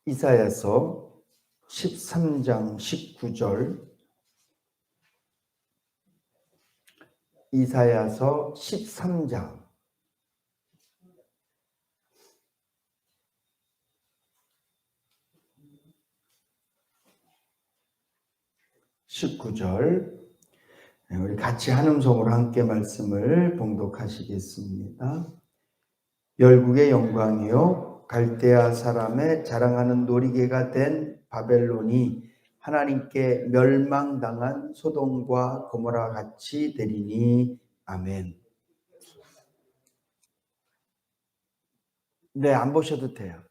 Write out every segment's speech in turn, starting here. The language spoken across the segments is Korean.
이사야서 13장 19절, 이사야서 13장 19절, 우리 같이 한음성으로 함께 말씀을 봉독하시겠습니다. 열국의 영광이요 갈대아 사람의 자랑하는 놀이개가 된 바벨론이 하나님께 멸망당한 소돔과 고모라 같이 되리니. 아멘. 네, 안 보셔도 돼요.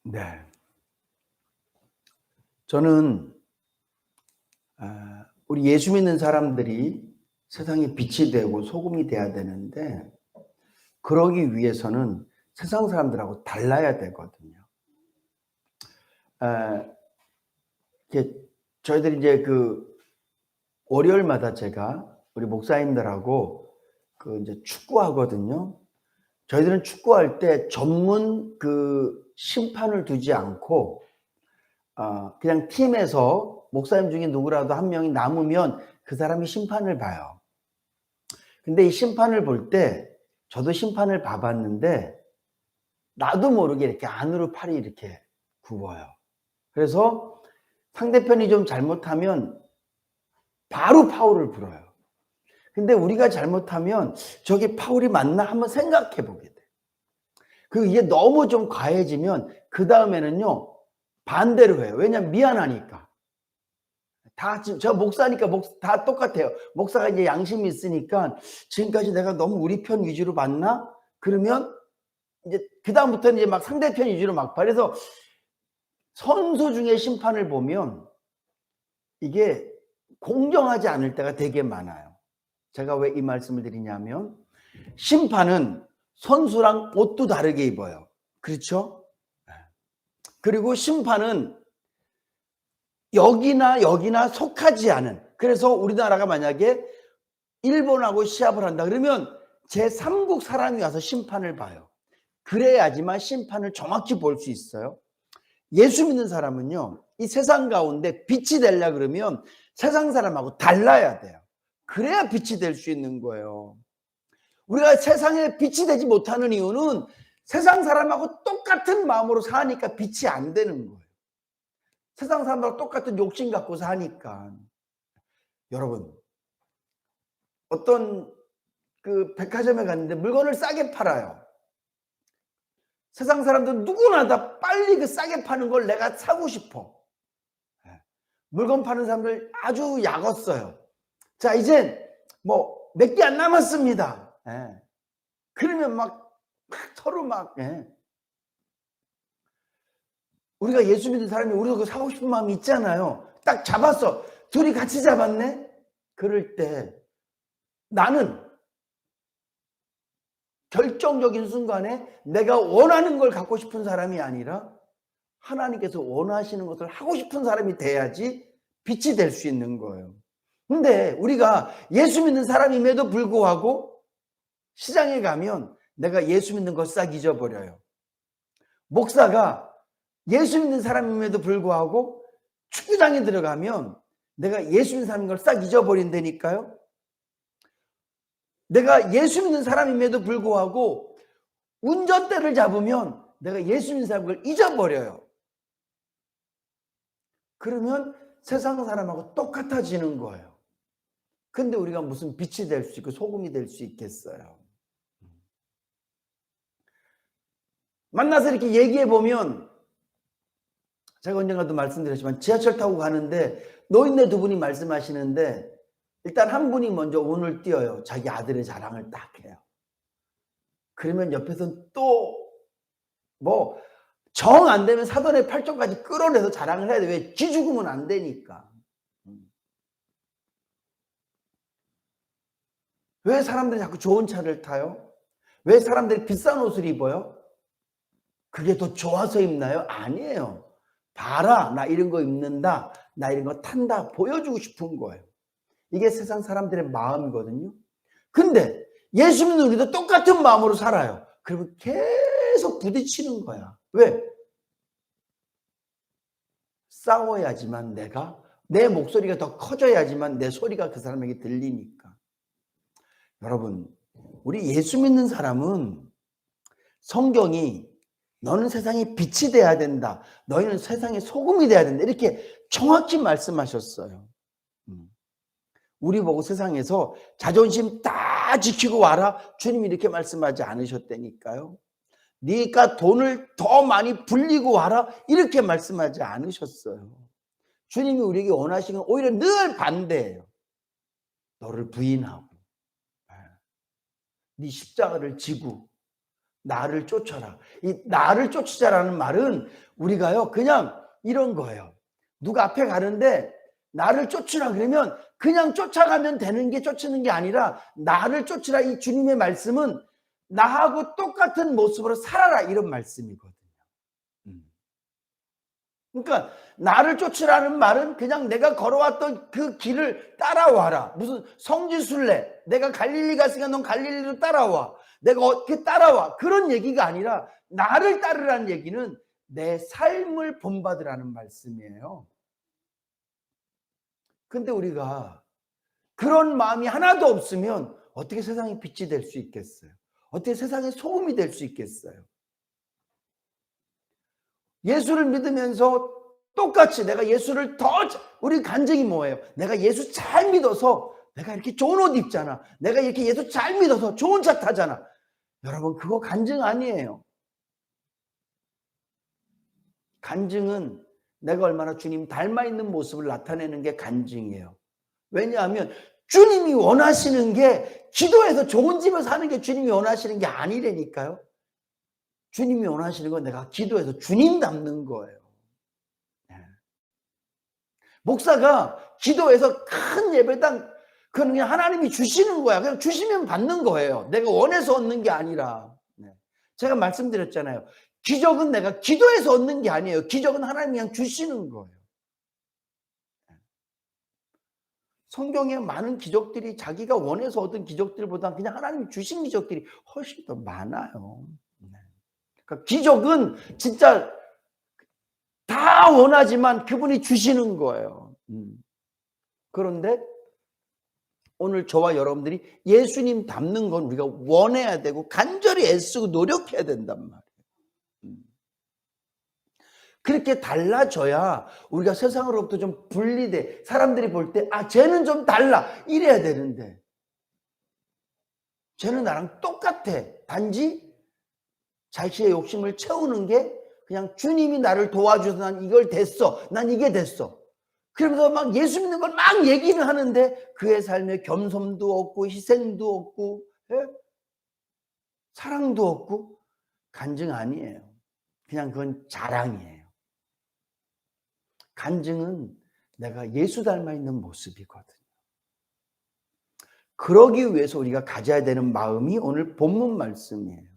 네. 저는 우리 예수 믿는 사람들이 세상에 빛이 되고 소금이 돼야 되는데, 그러기 위해서는 세상 사람들하고 달라야 되거든요. 저희들이 이제 월요일마다 제가 우리 목사님들하고 이제 축구하거든요. 저희들은 축구할 때 전문 심판을 두지 않고 그냥 팀에서 목사님 중에 누구라도 한 명이 남으면 그 사람이 심판을 봐요. 근데 이 심판을 볼 때 저도 심판을 봐봤는데 나도 모르게 이렇게 안으로 팔이 이렇게 굽어요. 그래서 상대편이 좀 잘못하면 바로 파울을 불어요. 근데 우리가 잘못하면 저게 파울이 맞나 한번 생각해 보게 돼. 그리고 이게 너무 좀 과해지면 그 다음에는요 반대로 해요. 왜냐면 미안하니까. 저 목사니까 다 똑같아요. 목사가 이제 양심이 있으니까 지금까지 내가 너무 우리 편 위주로 봤나? 그러면 이제 그 다음부터는 이제 막 상대편 위주로 막 봐. 그래서 선수 중에 심판을 보면 이게 공정하지 않을 때가 되게 많아요. 제가 왜 이 말씀을 드리냐면, 심판은 선수랑 옷도 다르게 입어요. 그렇죠? 그리고 심판은 여기나 속하지 않은, 그래서 우리나라가 만약에 일본하고 시합을 한다 그러면 제3국 사람이 와서 심판을 봐요. 그래야지만 심판을 정확히 볼 수 있어요. 예수 믿는 사람은요 이 세상 가운데 빛이 되려 그러면 세상 사람하고 달라야 돼요. 그래야 빛이 될 수 있는 거예요. 우리가 세상에 빛이 되지 못하는 이유는 세상 사람하고 똑같은 마음으로 사니까 빛이 안 되는 거예요. 세상 사람하고 똑같은 욕심 갖고 사니까. 여러분, 어떤 백화점에 갔는데 물건을 싸게 팔아요. 세상 사람들 누구나 다 빨리 싸게 파는 걸 내가 사고 싶어. 물건 파는 사람들 아주 약었어요. 자, 이젠 몇 개 안 남았습니다. 그러면 막 서로 우리가 예수 믿는 사람이 우리가 그거 사고 싶은 마음이 있잖아요. 딱 잡았어. 둘이 같이 잡았네. 그럴 때 나는 결정적인 순간에 내가 원하는 걸 갖고 싶은 사람이 아니라 하나님께서 원하시는 것을 하고 싶은 사람이 돼야지 빛이 될 수 있는 거예요. 근데 우리가 예수 믿는 사람임에도 불구하고 시장에 가면 내가 예수 믿는 걸 싹 잊어버려요. 목사가 예수 믿는 사람임에도 불구하고 축구장에 들어가면 내가 예수 믿는 사람인 걸 싹 잊어버린다니까요. 내가 예수 믿는 사람임에도 불구하고 운전대를 잡으면 내가 예수 믿는 사람인 걸 잊어버려요. 그러면 세상 사람하고 똑같아지는 거예요. 근데 우리가 무슨 빛이 될 수 있고 소금이 될 수 있겠어요? 만나서 이렇게 얘기해 보면, 제가 언젠가도 말씀드렸지만 지하철 타고 가는데 노인네 두 분이 말씀하시는데 일단 한 분이 먼저 운을 띄어요. 자기 아들의 자랑을 딱 해요. 그러면 옆에서는 또 정 안 되면 사돈의 팔종까지 끌어내서 자랑을 해야 돼. 왜? 쥐 죽으면 안 되니까. 왜 사람들이 자꾸 좋은 차를 타요? 왜 사람들이 비싼 옷을 입어요? 그게 더 좋아서 입나요? 아니에요. 봐라, 나 이런 거 입는다, 나 이런 거 탄다, 보여주고 싶은 거예요. 이게 세상 사람들의 마음이거든요. 근데 예수 믿는 우리도 똑같은 마음으로 살아요. 그러면 계속 부딪히는 거야. 왜? 싸워야지만 내 목소리가 더 커져야지만 내 소리가 그 사람에게 들리니까. 여러분, 우리 예수 믿는 사람은 성경이 너는 세상에 빛이 돼야 된다, 너희는 세상의 소금이 돼야 된다, 이렇게 정확히 말씀하셨어요. 우리 보고 세상에서 자존심 다 지키고 와라, 주님이 이렇게 말씀하지 않으셨다니까요. 네가 돈을 더 많이 불리고 와라, 이렇게 말씀하지 않으셨어요. 주님이 우리에게 원하시는 건 오히려 늘 반대예요. 너를 부인하고 네 십자가를 지고 나를 쫓아라. 이 나를 쫓으자라는 말은 우리가요 그냥 이런 거예요. 누가 앞에 가는데 나를 쫓으라 그러면 그냥 쫓아가면 되는 게 쫓는 게 아니라 나를 쫓으라, 이 주님의 말씀은 나하고 똑같은 모습으로 살아라, 이런 말씀이거든요. 그러니까 나를 쫓으라는 말은 그냥 내가 걸어왔던 그 길을 따라와라. 무슨 성지순례, 내가 갈릴리 갔으니까 넌 갈릴리로 따라와, 내가 어떻게 따라와, 그런 얘기가 아니라 나를 따르라는 얘기는 내 삶을 본받으라는 말씀이에요. 근데 우리가 그런 마음이 하나도 없으면 어떻게 세상의 빛이 될 수 있겠어요? 어떻게 세상의 소금이 될 수 있겠어요? 예수를 믿으면서 똑같이 내가 예수를 우리 간증이 뭐예요? 내가 예수 잘 믿어서 내가 이렇게 좋은 옷 입잖아, 내가 이렇게 예수 잘 믿어서 좋은 차 타잖아. 여러분, 그거 간증 아니에요. 간증은 내가 얼마나 주님 닮아 있는 모습을 나타내는 게 간증이에요. 왜냐하면 주님이 원하시는 게 기도해서 좋은 집에 사는 게 주님이 원하시는 게 아니라니까요. 주님이 원하시는 건 내가 기도해서 주님 닮는 거예요. 목사가 기도해서 큰 예배당, 그건 그냥 하나님이 주시는 거야. 그냥 주시면 받는 거예요. 내가 원해서 얻는 게 아니라. 제가 말씀드렸잖아요. 기적은 내가 기도해서 얻는 게 아니에요. 기적은 하나님이 그냥 주시는 거예요. 성경에 많은 기적들이 자기가 원해서 얻은 기적들보다 그냥 하나님이 주신 기적들이 훨씬 더 많아요. 그러니까 기적은 진짜 다 원하지만 그분이 주시는 거예요. 그런데 오늘 저와 여러분들이 예수님 닮는 건 우리가 원해야 되고 간절히 애쓰고 노력해야 된단 말이에요. 그렇게 달라져야 우리가 세상으로부터 좀 분리돼, 사람들이 볼 때 아, 쟤는 좀 달라, 이래야 되는데 쟤는 나랑 똑같아. 단지 자신의 욕심을 채우는 게 그냥 주님이 나를 도와줘서 난 이걸 됐어, 난 이게 됐어, 그러면서 막 예수 믿는 걸 막 얘기는 하는데 그의 삶에 겸손도 없고 희생도 없고 사랑도 없고 간증 아니에요. 그냥 그건 자랑이에요. 간증은 내가 예수 닮아 있는 모습이거든요. 그러기 위해서 우리가 가져야 되는 마음이 오늘 본문 말씀이에요.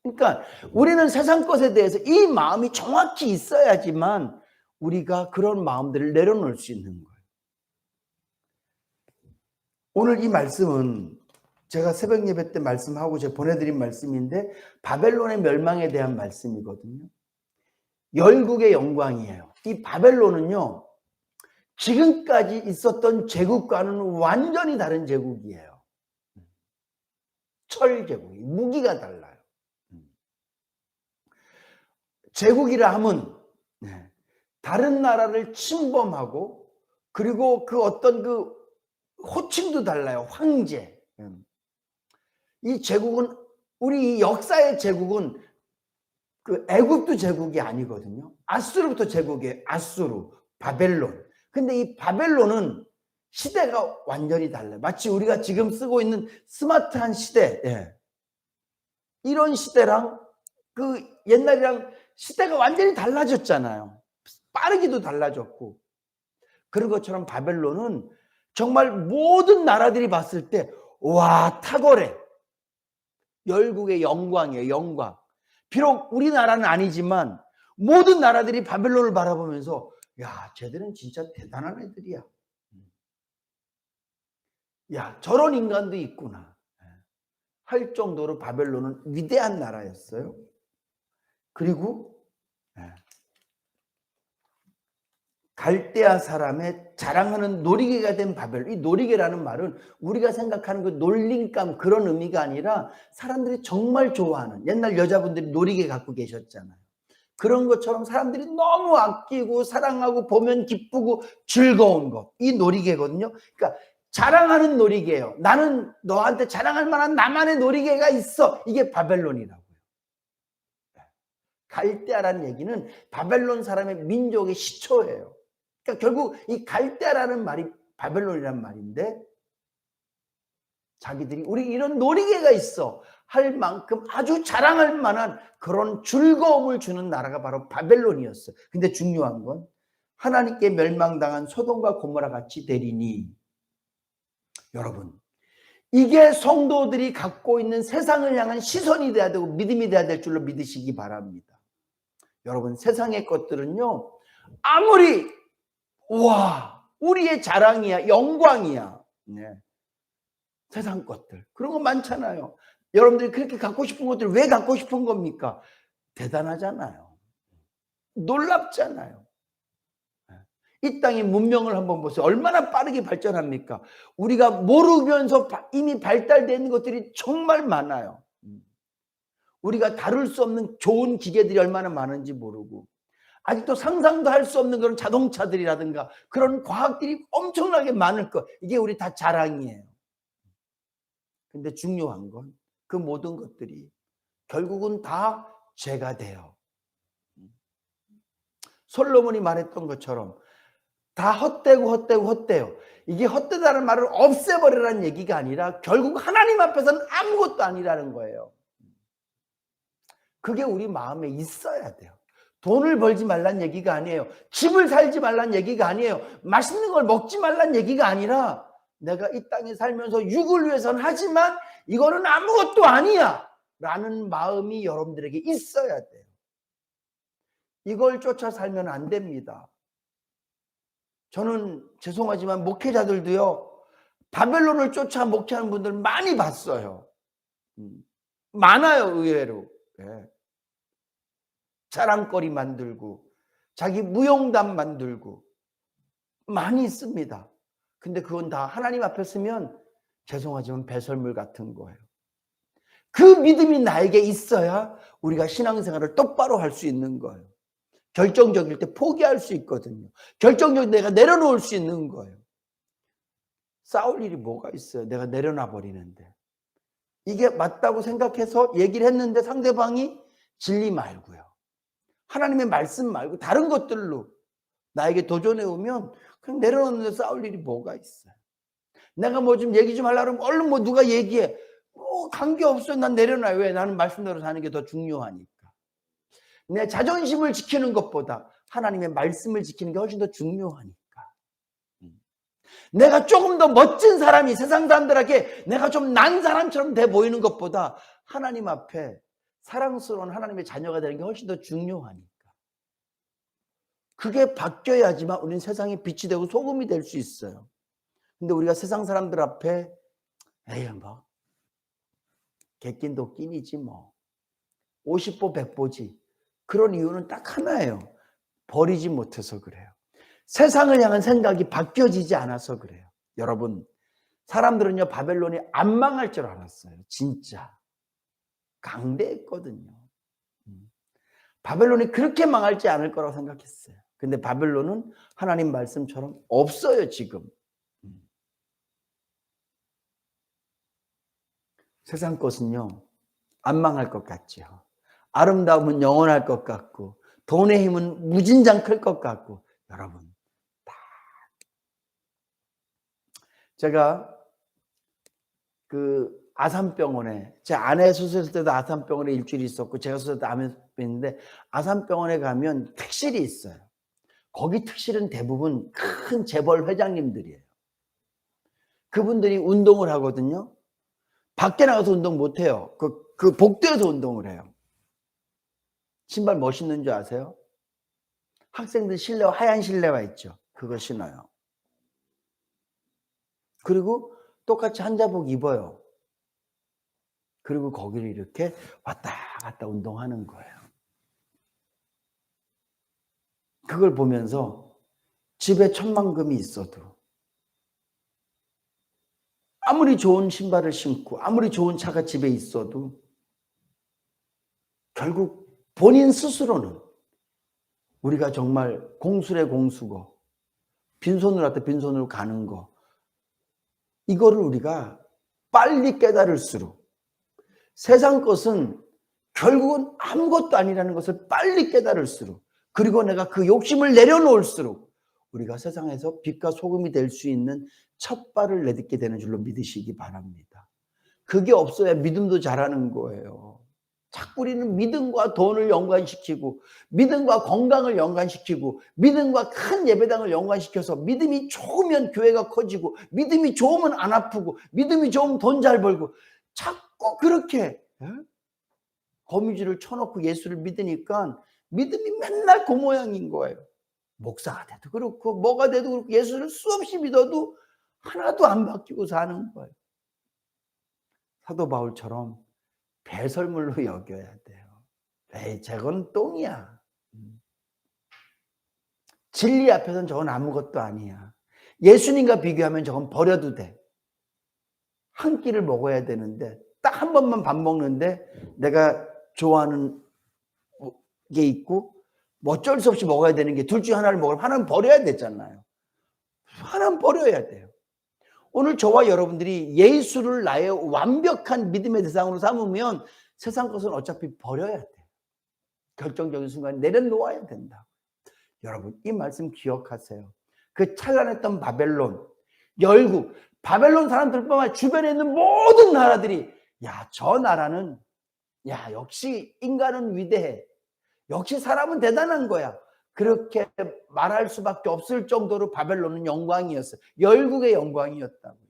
그러니까 우리는 세상 것에 대해서 이 마음이 정확히 있어야지만 우리가 그런 마음들을 내려놓을 수 있는 거예요. 오늘 이 말씀은 제가 새벽 예배 때 말씀하고 제가 보내드린 말씀인데 바벨론의 멸망에 대한 말씀이거든요. 열국의 영광이에요. 이 바벨론은요, 지금까지 있었던 제국과는 완전히 다른 제국이에요. 철제국이, 무기가 달라요. 제국이라 하면 다른 나라를 침범하고, 그리고 그 어떤 그 호칭도 달라요. 황제. 이 제국은, 우리 역사의 제국은 그 애굽도 제국이 아니거든요. 아수르부터 제국이에요. 아수르, 바벨론. 근데 이 바벨론은 시대가 완전히 달라요. 마치 우리가 지금 쓰고 있는 스마트한 시대, 이런 시대랑 그 옛날이랑 시대가 완전히 달라졌잖아요. 빠르기도 달라졌고. 그런 것처럼 바벨론은 정말 모든 나라들이 봤을 때 와, 탁월해. 열국의 영광이에요. 영광. 비록 우리나라는 아니지만 모든 나라들이 바벨론을 바라보면서 야, 쟤들은 진짜 대단한 애들이야. 야, 저런 인간도 있구나 할 정도로 바벨론은 위대한 나라였어요. 그리고 갈대아 사람의 자랑하는 놀이개가 된 바벨론. 이 놀이개라는 말은 우리가 생각하는 그 놀림감 그런 의미가 아니라 사람들이 정말 좋아하는, 옛날 여자분들이 놀이개 갖고 계셨잖아요. 그런 것처럼 사람들이 너무 아끼고 사랑하고 보면 기쁘고 즐거운 것, 이 놀이개거든요. 그러니까 자랑하는 놀이개예요. 나는 너한테 자랑할 만한 나만의 놀이개가 있어. 이게 바벨론이라고요. 갈대아라는 얘기는 바벨론 사람의 민족의 시초예요. 그러니까 결국 이 갈대아라는 말이 바벨론이란 말인데, 자기들이 우리 이런 놀이개가 있어 할 만큼 아주 자랑할 만한 그런 즐거움을 주는 나라가 바로 바벨론이었어요. 근데 중요한 건 하나님께 멸망당한 소돔과 고모라 같이 되리니, 여러분, 이게 성도들이 갖고 있는 세상을 향한 시선이 돼야 되고 믿음이 돼야 될 줄로 믿으시기 바랍니다. 여러분, 세상의 것들은요, 아무리 와 우리의 자랑이야, 영광이야, 네. 세상 것들 그런 거 많잖아요. 여러분들이 그렇게 갖고 싶은 것들 왜 갖고 싶은 겁니까? 대단하잖아요. 놀랍잖아요. 이 땅의 문명을 한번 보세요. 얼마나 빠르게 발전합니까? 우리가 모르면서 이미 발달되어 있는 것들이 정말 많아요. 우리가 다룰 수 없는 좋은 기계들이 얼마나 많은지 모르고, 아직도 상상도 할 수 없는 그런 자동차들이라든가 그런 과학들이 엄청나게 많을 것, 이게 우리 다 자랑이에요. 근데 중요한 건 그 모든 것들이 결국은 다 죄가 돼요. 솔로몬이 말했던 것처럼 다 헛되고 이게 헛되다는 말을 없애버리라는 얘기가 아니라 결국 하나님 앞에서는 아무것도 아니라는 거예요. 그게 우리 마음에 있어야 돼요. 돈을 벌지 말란 얘기가 아니에요. 집을 살지 말란 얘기가 아니에요. 맛있는 걸 먹지 말란 얘기가 아니라 내가 이 땅에 살면서 육을 위해서는 하지만 이거는 아무것도 아니야 라는 마음이 여러분들에게 있어야 돼요. 이걸 쫓아 살면 안 됩니다. 저는 죄송하지만 목회자들도요, 바벨론을 쫓아 목회하는 분들 많이 봤어요. 많아요, 의외로. 네. 자랑거리 만들고 자기 무용담 만들고 많이 있습니다. 근데 그건 다 하나님 앞에 쓰면 죄송하지만 배설물 같은 거예요. 그 믿음이 나에게 있어야 우리가 신앙생활을 똑바로 할 수 있는 거예요. 결정적일 때 포기할 수 있거든요. 결정적일 때 내가 내려놓을 수 있는 거예요. 싸울 일이 뭐가 있어요? 내가 내려놔 버리는데. 이게 맞다고 생각해서 얘기를 했는데 상대방이 진리 말고요, 하나님의 말씀 말고 다른 것들로 나에게 도전해 오면 그냥 내려놓는데 싸울 일이 뭐가 있어요? 내가 뭐 좀 얘기 좀 하려고 하면 얼른 뭐 누가 얘기해. 관계없어요. 난 내려놔요. 왜? 나는 말씀대로 사는 게 더 중요하니까. 내 자존심을 지키는 것보다 하나님의 말씀을 지키는 게 훨씬 더 중요하니까. 내가 조금 더 멋진 사람이 세상 사람들에게 내가 좀 난 사람처럼 돼 보이는 것보다 하나님 앞에 사랑스러운 하나님의 자녀가 되는 게 훨씬 더 중요하니까. 그게 바뀌어야지만 우리는 세상에 빛이 되고 소금이 될 수 있어요. 근데 우리가 세상 사람들 앞에 에이 뭐 객긴 도끼이지 뭐 50보 100보지 그런 이유는 딱 하나예요. 버리지 못해서 그래요. 세상을 향한 생각이 바뀌어지지 않아서 그래요. 여러분, 사람들은요 바벨론이 안 망할 줄 알았어요. 진짜 강대했거든요. 바벨론이 그렇게 망할지 않을 거라고 생각했어요. 근데 바벨론은 하나님 말씀처럼 없어요. 지금 세상 것은요 안 망할 것 같죠. 아름다움은 영원할 것 같고 돈의 힘은 무진장 클 것 같고, 여러분 다 제가 그 아산병원에, 제 아내 수술했을 때도 아산병원에 일주일 있었고 제가 수술할 때 아산병원인데, 아산병원에 가면 특실이 있어요. 거기 특실은 대부분 큰 재벌 회장님들이에요. 그분들이 운동을 하거든요. 밖에 나가서 운동 못 해요. 그 복도에서 운동을 해요. 신발 멋있는 줄 아세요? 학생들 실내화, 하얀 실내화 있죠. 그거 신어요. 그리고 똑같이 한자복 입어요. 그리고 거기를 이렇게 왔다 갔다 운동하는 거예요. 그걸 보면서 집에 천만금이 있어도, 아무리 좋은 신발을 신고 아무리 좋은 차가 집에 있어도 결국 본인 스스로는 우리가 정말 공수래 공수고 빈손으로 왔다 빈손으로 가는 거, 이거를 우리가 빨리 깨달을수록 세상 것은 결국은 아무것도 아니라는 것을 빨리 깨달을수록, 그리고 내가 그 욕심을 내려놓을수록 우리가 세상에서 빛과 소금이 될 수 있는 첫 발을 내딛게 되는 줄로 믿으시기 바랍니다. 그게 없어야 믿음도 자라는 거예요. 자꾸 우리는 믿음과 돈을 연관시키고 믿음과 건강을 연관시키고 믿음과 큰 예배당을 연관시켜서 믿음이 좋으면 교회가 커지고 믿음이 좋으면 안 아프고 믿음이 좋으면 돈 잘 벌고, 자꾸 그렇게 거미줄을 쳐놓고 예수를 믿으니까 믿음이 맨날 그 모양인 거예요. 목사가 돼도 그렇고 뭐가 돼도 그렇고 예수를 수없이 믿어도 하나도 안 바뀌고 사는 거예요. 사도 바울처럼 배설물로 여겨야 돼요. 에이, 저건 똥이야. 진리 앞에서는 저건 아무것도 아니야. 예수님과 비교하면 저건 버려도 돼. 한 끼를 먹어야 되는데 딱 한 번만 밥 먹는데 내가 좋아하는 게 있고 뭐 어쩔 수 없이 먹어야 되는 게 둘 중에 하나를 먹으면 하나는 버려야 되잖아요. 하나는 버려야 돼요. 오늘 저와 여러분들이 예수를 나의 완벽한 믿음의 대상으로 삼으면 세상 것은 어차피 버려야 돼요. 결정적인 순간에 내려놓아야 된다. 여러분, 이 말씀 기억하세요. 그 찬란했던 바벨론, 열국, 바벨론 사람들뿐만 아니라 주변에 있는 모든 나라들이, 야, 저 나라는, 야, 역시 인간은 위대해. 역시 사람은 대단한 거야. 그렇게 말할 수밖에 없을 정도로 바벨론은 영광이었어요. 열국의 영광이었다고요.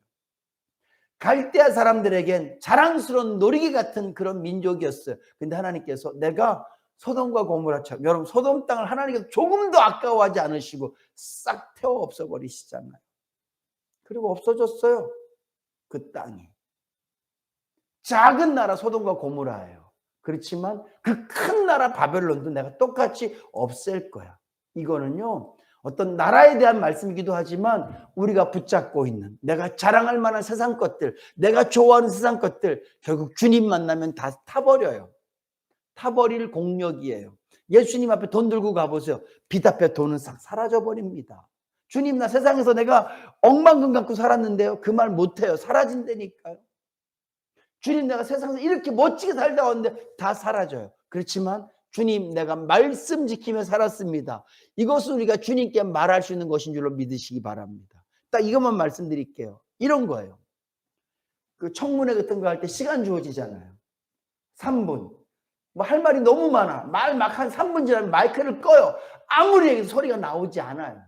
갈대아 사람들에겐 자랑스러운 놀이기 같은 그런 민족이었어요. 근데 하나님께서 내가 소돔과 고모라처럼, 여러분 소돔 땅을 하나님께서 조금도 아까워하지 않으시고 싹 태워 없애버리시잖아요. 그리고 없어졌어요. 그 땅이. 작은 나라 소돔과 고모라예요. 그렇지만 그 큰 나라 바벨론도 내가 똑같이 없앨 거야. 이거는요, 어떤 나라에 대한 말씀이기도 하지만 우리가 붙잡고 있는, 내가 자랑할 만한 세상 것들, 내가 좋아하는 세상 것들, 결국 주님 만나면 다 타버려요. 타버릴 공력이에요. 예수님 앞에 돈 들고 가보세요. 빛 앞에 돈은 싹 사라져버립니다. 주님, 나 세상에서 내가 억만금 갖고 살았는데요. 그 말 못해요. 사라진다니까요. 주님, 내가 세상에서 이렇게 멋지게 살다 왔는데 다 사라져요. 그렇지만 주님, 내가 말씀 지키며 살았습니다. 이것은 우리가 주님께 말할 수 있는 것인 줄로 믿으시기 바랍니다. 딱 이것만 말씀드릴게요. 이런 거예요. 그 청문회 같은 거 할 때 시간 주어지잖아요. 3분. 뭐 할 말이 너무 많아. 말 막 한 3분 지나면 마이크를 꺼요. 아무리 얘기해도 소리가 나오지 않아요.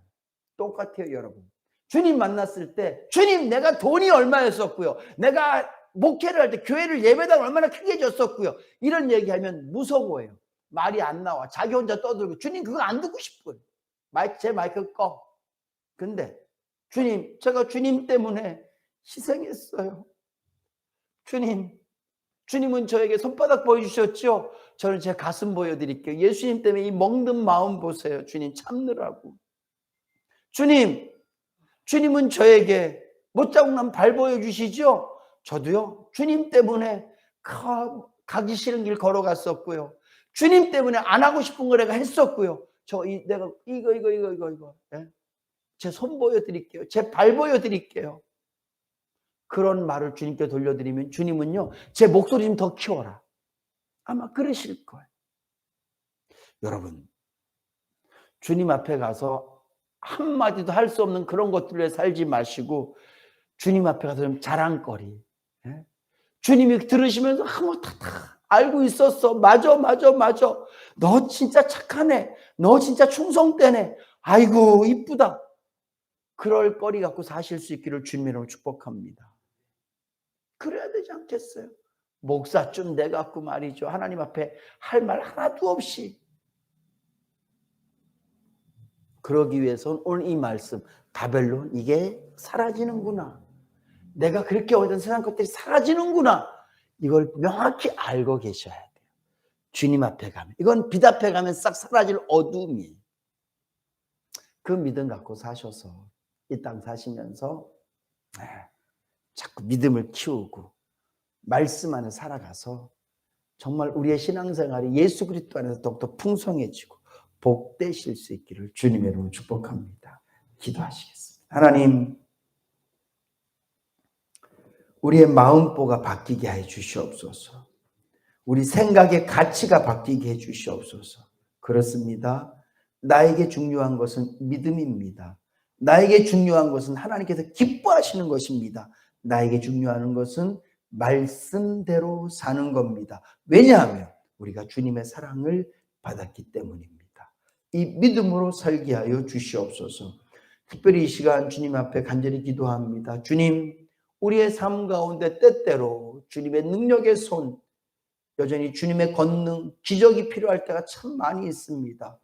똑같아요, 여러분. 주님 만났을 때, 주님, 내가 돈이 얼마였었고요. 내가 목회를 할 때 교회를 예배당을 얼마나 크게 줬었고요. 이런 얘기하면 무서워해요. 말이 안 나와. 자기 혼자 떠들고. 주님, 그거 안 듣고 싶어요. 제 마이크 꺼. 근데 주님, 제가 주님 때문에 희생했어요. 주님은 저에게 손바닥 보여주셨죠? 저는 제 가슴 보여드릴게요. 예수님 때문에 이 먹는 마음 보세요. 주님 참느라고. 주님은 저에게 못자국난 발 보여주시죠? 저도요, 주님 때문에 가기 싫은 길 걸어갔었고요. 주님 때문에 안 하고 싶은 거 내가 했었고요. 내가 이거. 예? 제 손 보여드릴게요. 제 발 보여드릴게요. 그런 말을 주님께 돌려드리면 주님은요, 제 목소리 좀 더 키워라. 아마 그러실 거예요. 여러분, 주님 앞에 가서 한마디도 할 수 없는 그런 것들에 살지 마시고 주님 앞에 가서 좀 자랑거리. 예? 주님이 들으시면서 다 알고 있었어. 맞아. 너 진짜 착하네. 너 진짜 충성되네. 아이고 이쁘다. 그럴 거리 갖고 사실 수 있기를 주님으로 축복합니다. 그래야 되지 않겠어요? 목사쯤 돼갖고 말이죠. 하나님 앞에 할 말 하나도 없이. 그러기 위해서는 오늘 이 말씀, 바벨론 이게 사라지는구나. 내가 그렇게 오던 세상 것들이 사라지는구나. 이걸 명확히 알고 계셔야 돼요. 주님 앞에 가면. 이건 빛 앞에 가면 싹 사라질 어둠이에요. 그 믿음 갖고 사셔서 이 땅 사시면서 자꾸 믿음을 키우고 말씀 안에 살아가서 정말 우리의 신앙생활이 예수 그리스도 안에서 더욱더 풍성해지고 복되실 수 있기를 주님의 이름으로 축복합니다. 기도하시겠습니다. 하나님, 우리의 마음보가 바뀌게 해 주시옵소서. 우리 생각의 가치가 바뀌게 해 주시옵소서. 그렇습니다. 나에게 중요한 것은 믿음입니다. 나에게 중요한 것은 하나님께서 기뻐하시는 것입니다. 나에게 중요한 것은 말씀대로 사는 겁니다. 왜냐하면 우리가 주님의 사랑을 받았기 때문입니다. 이 믿음으로 살게 하여 주시옵소서. 특별히 이 시간 주님 앞에 간절히 기도합니다. 주님, 우리의 삶 가운데 때때로 주님의 능력의 손, 여전히 주님의 권능, 기적이 필요할 때가 참 많이 있습니다.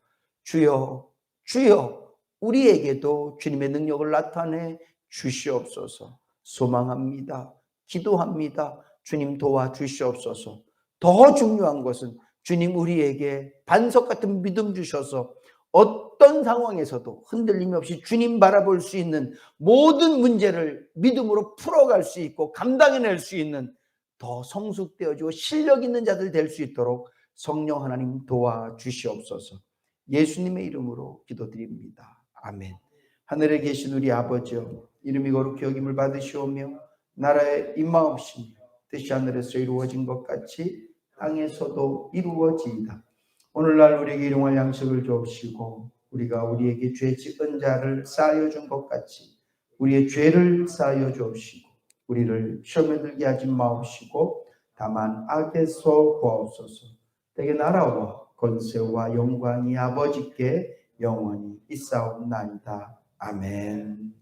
주여, 주여, 우리에게도 주님의 능력을 나타내 주시옵소서. 소망합니다. 기도합니다. 주님 도와주시옵소서. 더 중요한 것은 주님 우리에게 반석 같은 믿음 주셔서 어떤 상황에서도 흔들림 없이 주님 바라볼 수 있는 모든 문제를 믿음으로 풀어갈 수 있고 감당해낼 수 있는 더 성숙되어지고 실력 있는 자들 될 수 있도록 성령 하나님 도와주시옵소서. 예수님의 이름으로 기도드립니다. 아멘. 하늘에 계신 우리 아버지여, 이름이 거룩히 여김을 받으시오며 나라의 임마옵시며 뜻이 하늘에서 이루어진 것 같이 땅에서도 이루어지이다. 오늘날 우리에게 일용할 양식을 주옵시고 우리가 우리에게 죄 지은 자를 사하여 준 것 같이 우리의 죄를 사하여 주옵시고 우리를 시험에 들게 하지 마옵시고 다만 악에서 구하옵소서. 내게 나라와 권세와 영광이 아버지께 영원히 있사옵나이다. 아멘.